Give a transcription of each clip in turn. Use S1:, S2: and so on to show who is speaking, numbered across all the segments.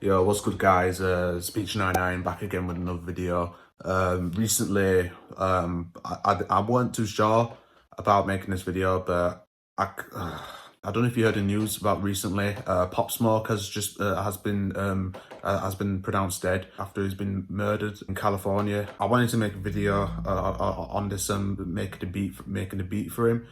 S1: Yo, what's good guys? Speech99 back again with another video. Recently, I weren't too sure about making this video, but I don't know if you heard the news about recently. Pop Smoke has been pronounced dead after he's been murdered in California. I wanted to make a video on this, making a beat for him,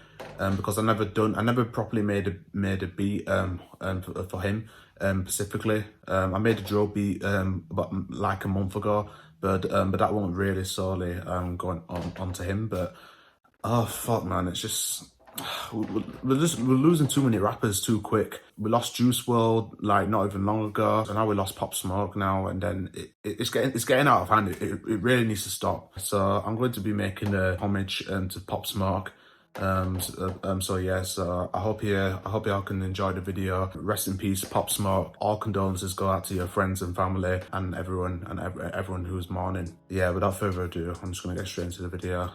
S1: because I never properly made a beat for him. Specifically, I made a drill beat about like a month ago, but that wasn't really solely going on to him. But oh fuck, man, it's just we're losing too many rappers too quick. We lost Juice WRLD like not even long ago, and now we lost Pop Smoke now, and then it's getting out of hand. It really needs to stop. So I'm going to be making a homage to Pop Smoke. So I hope y'all can enjoy the video. Rest in peace, Pop Smoke. All condolences go out to your friends and family and everyone who's mourning. Yeah, without further ado, I'm just gonna get straight into the video.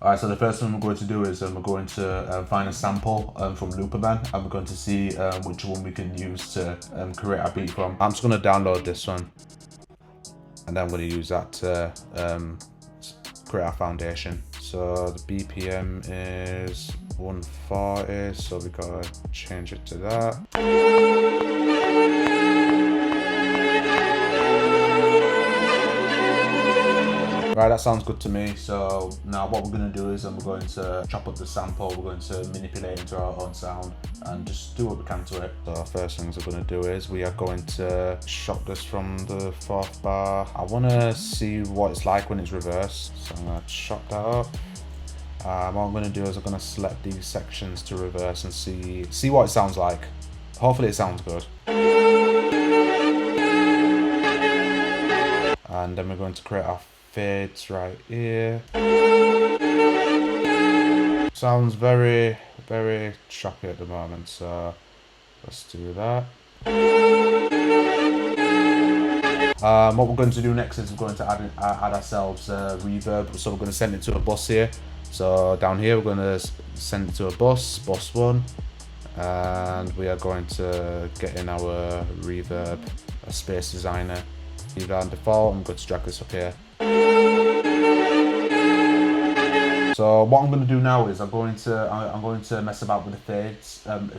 S1: Alright, so the first thing we're going to do is we're going to find a sample from Looperman, and we're going to see which one we can use to create our beat from. I'm just going to download this one, and then I'm going to use that to create our foundation. So the BPM is 140, so we got to change it to that. Right, that sounds good to me. So now what we're going to do is we're going to chop up the sample, we're going to manipulate it into our own sound and just do what we can to it. So first things we're going to do is we are going to chop this from the 4th bar. I want to see what it's like when it's reversed, so I'm going to chop that up. What I'm going to do is I'm going to select these sections to reverse and see what it sounds like. Hopefully it sounds good. And then we're going to create our fades right here. Sounds very, very choppy at the moment, so let's do that. What we're going to do next is we're going to add ourselves reverb, so we're going to send it to a bus here. So down here we're going to send it to a bus 1, and we are going to get in our reverb, a space designer. Leave that on default. I'm going to drag this up here. So what I'm going to do now is I'm going to mess about with the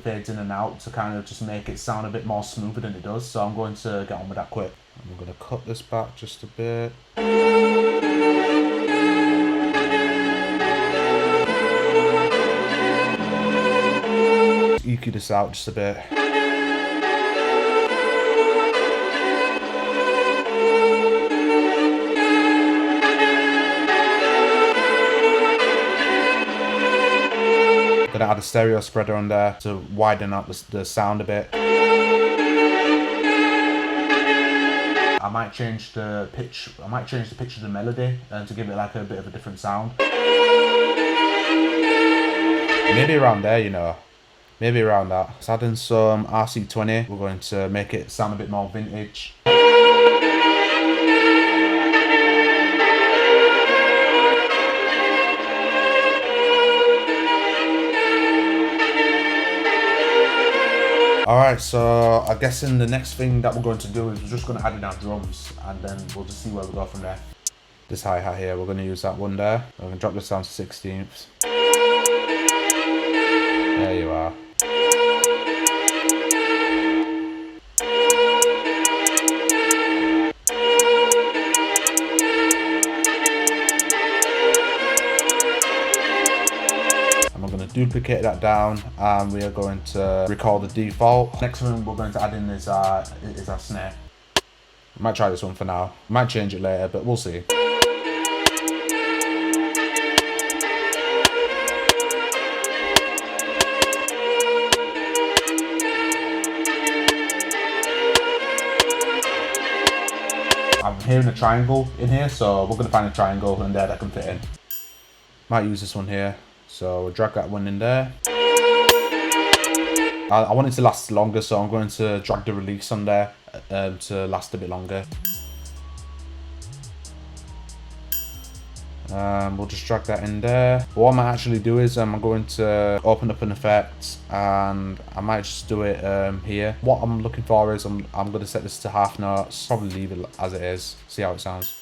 S1: fades in and out to kind of just make it sound a bit more smoother than it does. So I'm going to get on with that quick. I'm going to cut this back just a bit. EQ this out just a bit. Gonna add a stereo spreader on there to widen out the sound a bit. I might change the pitch. I might change the pitch of the melody to give it like a bit of a different sound. Maybe around there, you know. Maybe around that. Let's add in some RC20. We're going to make it sound a bit more vintage. Alright, so I guess the next thing that we're going to do is we're just going to add in our drums, and then we'll just see where we go from there. This hi-hat here, we're going to use that one there. We're going to drop this down to 16ths. There you are. Duplicate that down, and we are going to record the default. Next thing we're going to add in is our snare. I might try this one for now. Might change it later, but we'll see. I'm hearing a triangle in here, so we're going to find a triangle in there that can fit in. Might use this one here. So we'll drag that one in there. I want it to last longer, so I'm going to drag the release on there to last a bit longer. We'll just drag that in there. But what I might actually do is I'm going to open up an effect, and I might just do it here. What I'm looking for is I'm going to set this to half notes. Probably leave it as it is. See how it sounds.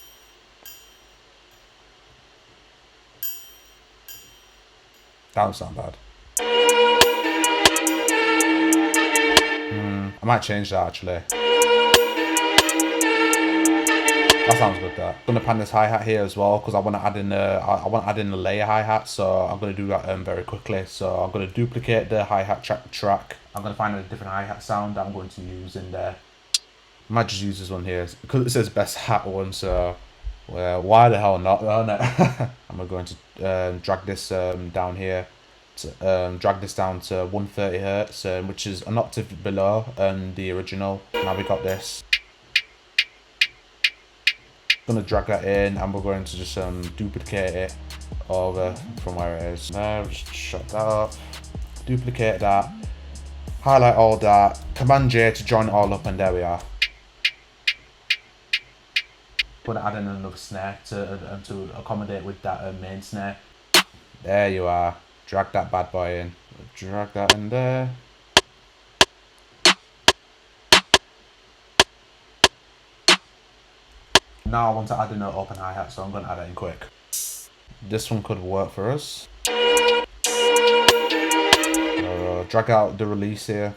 S1: That don't sound bad. I might change that actually. That sounds good. That. I'm gonna pan this hi-hat here as well because I want to add in a layer hi-hat. So I'm gonna do that very quickly. So I'm gonna duplicate the hi-hat track. I'm gonna find a different hi-hat sound that I'm going to use in there. I might just use this one here because it says best hat one. So well, why the hell not? Oh, no. I'm going to drag this down here. Drag this down to 130 hertz, which is an octave below the original. Now we got this. Gonna drag that in, and we're going to just duplicate it over from where it is. Now just shut that up, duplicate that, highlight all that, Command J to join it all up, and there we are. Gonna add in another snare to accommodate with that main snare. There you are. Drag that bad boy in. Drag that in there. Now I want to add in an open hi-hat, so I'm going to add it in quick. This one could work for us. Drag out the release here.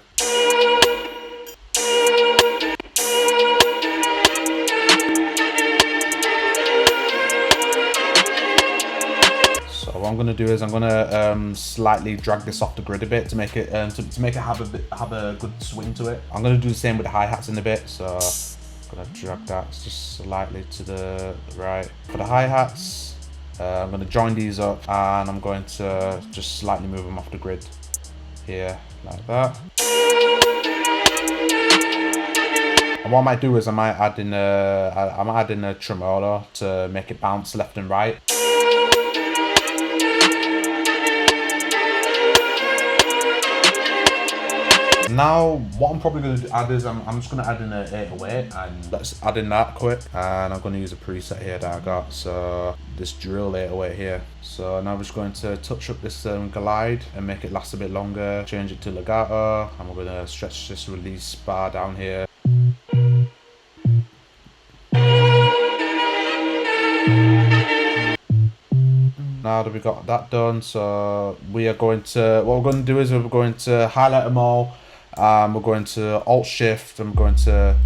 S1: So what I'm going to do is I'm going to slightly drag this off the grid a bit to make it have a good swing to it. I'm going to do the same with the hi-hats in a bit. So gonna drag that just slightly to the right. For the hi-hats, I'm gonna join these up, and I'm going to just slightly move them off the grid here, like that. And what I might do is I might add in a tremolo to make it bounce left and right. Now, what I'm probably going to add is I'm just going to add in an 808, and let's add in that quick. And I'm going to use a preset here that I got, so this drill 808 here. So now I'm just going to touch up this glide and make it last a bit longer, change it to legato, and we're going to stretch this release bar down here. Now that we got that done, so we are going to, what we're going to do is we're going to highlight them all. We're going to Alt Shift, and I'm going to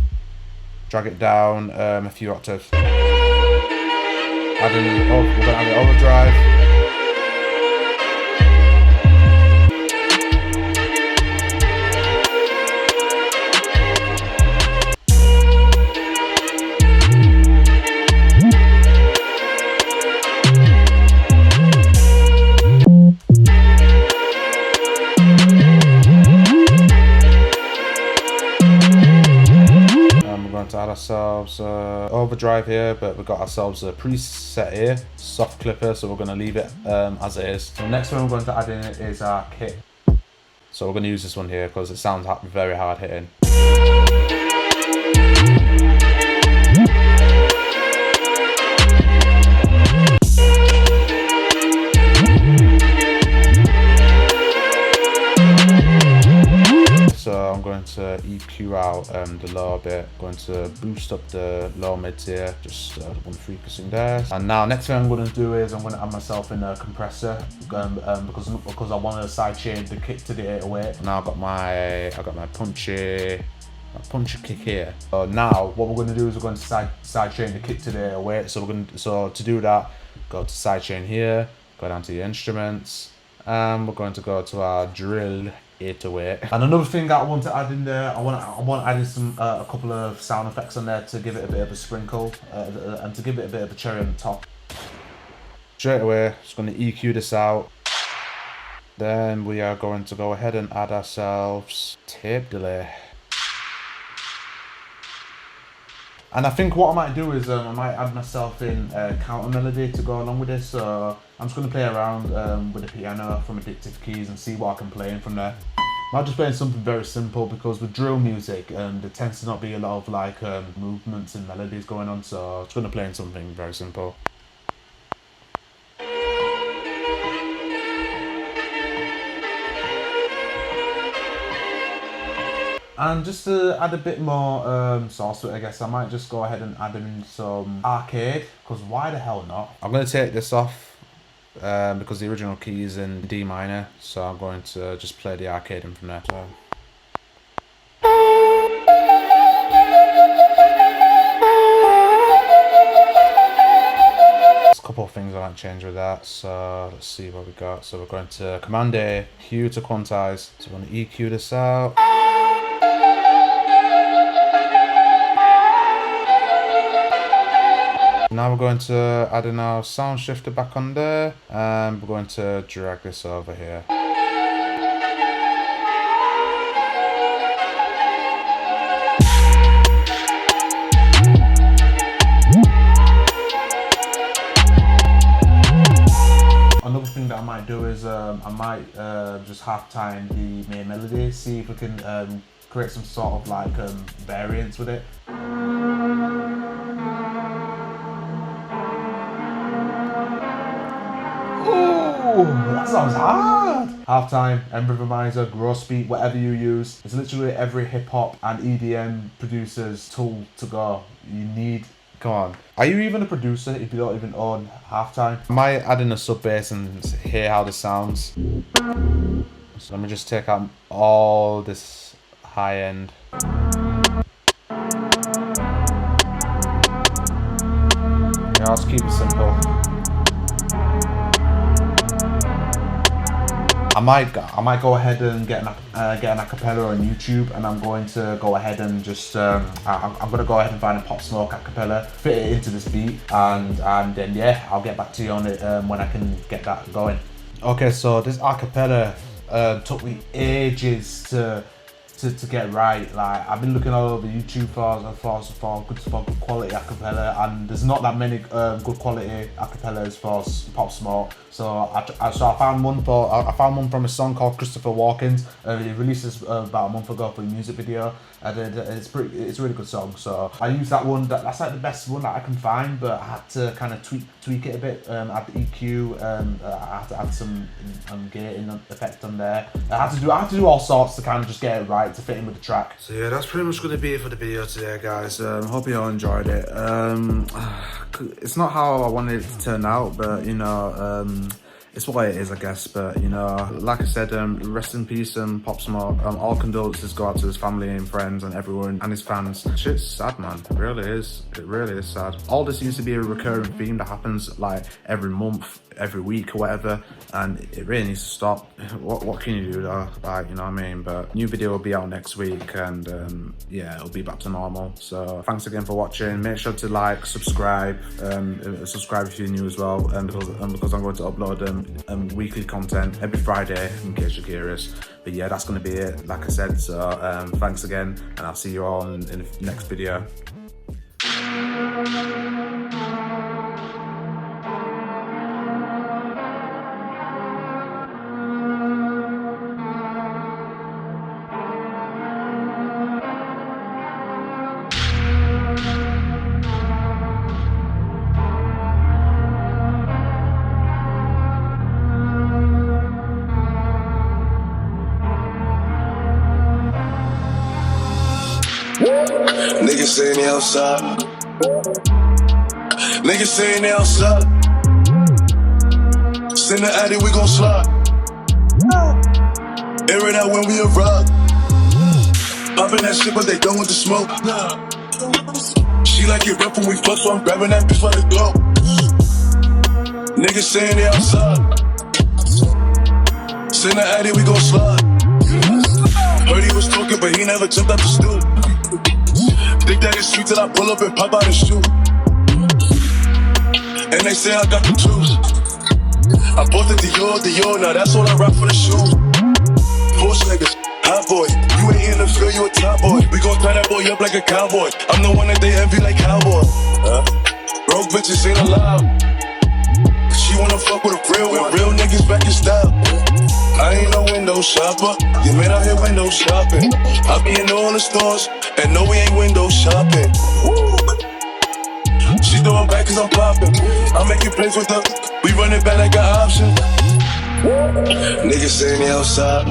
S1: drag it down a few octaves. We're going to add an overdrive. To add ourselves overdrive here, but we've got ourselves a preset here, soft clipper, so we're going to leave it as it is. The next one we're going to add in is our kick. So we're going to use this one here because it sounds very hard hitting. So I'm going to EQ out the low bit, going to boost up the low mids here, just one frequency there. And now next thing I'm going to do is I'm going to add myself in a compressor because I want to sidechain the kick to the 808. Now I've got my punchy kick here. So now what we're going to do is we're going to sidechain the kick to the 808. So to do that, go to sidechain here, go down to the instruments, and we're going to go to our drill 808. And another thing that I want to add in there, I want to add in a couple of sound effects on there to give it a bit of a sprinkle and to give it a bit of a cherry on the top. Straight away, just going to EQ this out. Then we are going to go ahead and add ourselves tape delay. And I think what I might do is I might add myself in a counter melody to go along with this. So I'm just going to play around with the piano from Addictive Keys and see what I can play in from there. I'm just playing something very simple because with drill music there tends to not be a lot of like movements and melodies going on. So I'm just going to play in something very simple. And just to add a bit more sauce to it, I guess I might just go ahead and add in some arcade, because why the hell not? I'm going to take this off because the original key is in D minor, so I'm going to just play the arcade in from there. So. Couple of things I might change with that, so let's see what we got. So we're going to Command A, Q to quantize. So we're going to EQ this out. Now we're going to add in our sound shifter back on there, and we're going to drag this over here. Another thing that I might do is I might just half-time the main melody, see if we can create some sort of like variance with it. Ooh, that sounds hard! Halftime, Improviser, Gross Beat, whatever you use. It's literally every hip-hop and EDM producer's tool to go. You need... Come on. Are you even a producer if you don't even own Halftime? I might add in a sub bass and hear how this sounds. So let me just take out all this high end. Yeah, I'll just keep it simple. I might go ahead and get an acapella on YouTube, and I'm going to go ahead and just I'm going to go ahead and find a Pop Smoke acapella, fit it into this beat, and then yeah, I'll get back to you on it when I can get that going. Okay, so this acapella took me ages to get right. Like, I've been looking all over YouTube for good quality acapella, and there's not that many good quality acapellas for Pop Smoke. So I found one from a song called Christopher Walken's. It released this about a month ago for a music video, and it's a really good song. So I used that one. That's like the best one that I can find, but I had to kind of tweak it a bit. Add the EQ. I had to add some gating effect on there. I had to do all sorts to kind of just get it right to fit in with the track. So yeah, that's pretty much going to be it for the video today, guys. Hope you all enjoyed it. It's not how I wanted it to turn out, but you know, it's what it is, I guess. But you know, like I said, rest in peace, Pop Smoke. All condolences go out to his family and friends and everyone and his fans. Shit's sad, man. It really is. It really is sad. All this seems to be a recurring theme that happens like every month, every week or whatever, and it really needs to stop. What can you do though? Like, you know what I mean? But new video will be out next week, and yeah, it'll be back to normal. So thanks again for watching. Make sure to like, subscribe, subscribe if you're new as well, because I'm going to upload weekly content every Friday, in case you're curious. But yeah, that's going to be it, like I said. So thanks again, and I'll see you all in the next video.
S2: Niggas saying they outside. Niggas saying they outside. Send the addy, we gon' slide. Air it out when we arrive. Poppin' that shit, but they done with the smoke. She like it rough when we fuck, so I'm grabbing that bitch by the go. Niggas saying they outside. Send the addy, we gon' slide. Heard he was talking, but he never jumped out the stool. Think that it's sweet till I pull up and pop out his shoe. And they say I got the tools. I bought the Dior, now that's all I rock for the shoes. Porsche niggas, hot boy. You ain't in the field, you a top boy. We gon' tie that boy up like a cowboy. I'm the one that they envy like cowboy. Broke bitches ain't allowed. She wanna fuck with a real niggas back in style. I ain't no window shopper. You made out here window shopping. I be in all the stores, and no, we ain't window shopping. She throwing back cause I'm popping. I'm making plays with her. We run it back like an option. Niggas saying they outside.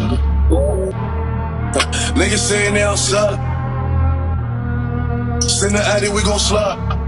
S2: Niggas saying they outside. Send the addy, we gon' slide.